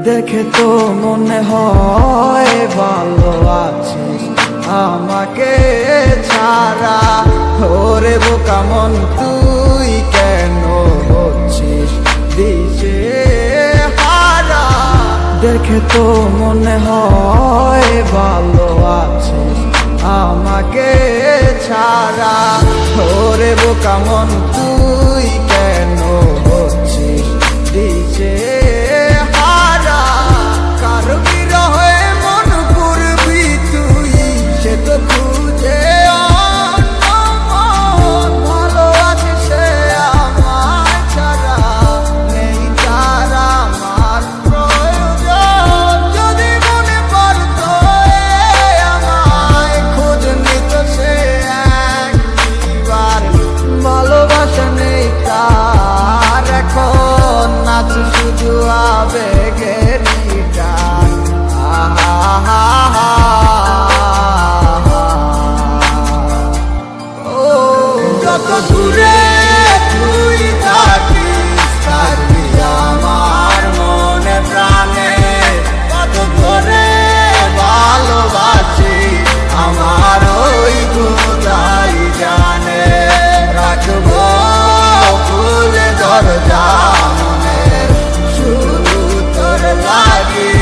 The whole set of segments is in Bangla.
দেখে তো মনে হয় ভালো আছিস আমাকে ছাড়া। ওরে বোকা মন তুই কেন হচ্ছিস দিশে হারা। দেখে তো মনে হয় ভালো আছিস আমাকে ছাড়া। ওরে বোকা মন তুই কেন হচ্ছিস দিশে হারা। কারো বিরহে মন করবি তুই সে তো খুঁজে ভালো আছে সে আমার ছাড়া। নেই তার আমার প্রয়োজন। যদি মনে পড়তো আমায় খোঁজ নিত সে একবার। ভালোবাসা নেই তার এখন নাচ শুধু আবেগের গান। ও যত দূরে তুই থাকিস থাকবি আমার মনে প্রাণে। কত করে ভালোবাসি আমার ওই খোদাই জানে। রাখবো খুলে দরজা মনের শুধু তোর লাগি।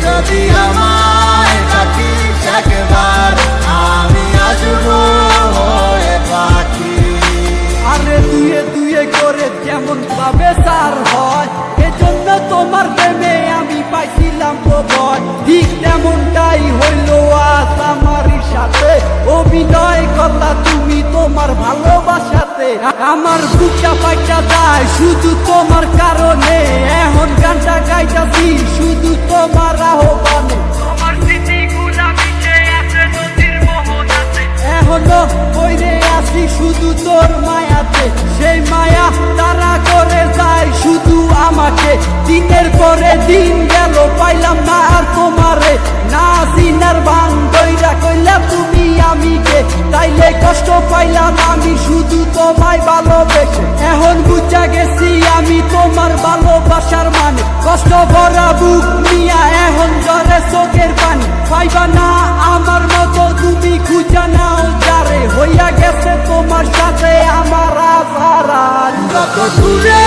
যদি আমায় ডাকিস একবার আমি আসবো হয়ে পাখি। আরে দুয়ে দুয়ে করে যেমন ভাবে সার হয় এজন্য তোমার প্রেমে আমি পাইছিলাম প্রভয়। ঠিক তেমনটাই হইল আজ আমার সাথে। অভিনয় কথা তুমি তোমার ভালোবাসাতে। আমার বুকটা পাইটা যায় শুধু তোমার কারণে। এখন গানটা গাইতাছি শুধু তোমার আহ্বানে। এখনো বইরে আছি শুধু তোর মায়াতে। সেই মায়া তারা করে যায় শুধু আমাকে। দিনের পরে দিন গেল পাইলাম না আর তোমারে। না সিনার ভাঙ দইরা কইলা তুমি আমিকে। তাইলে কষ্ট পাইলাম আমি শুধু তোমায় ভালোবেসে। এখন বুঝা গেছি আমি তোমার ভালোবাসার মানে। কষ্ট ভরা বুক নিয়া এখন জ্বরে চোখের পানি। পাইবা না আমার মতো তুমি খুঁজা নাও যারে। হইয়া গেছে তোমার সাথে আমার আধার। কত দূরে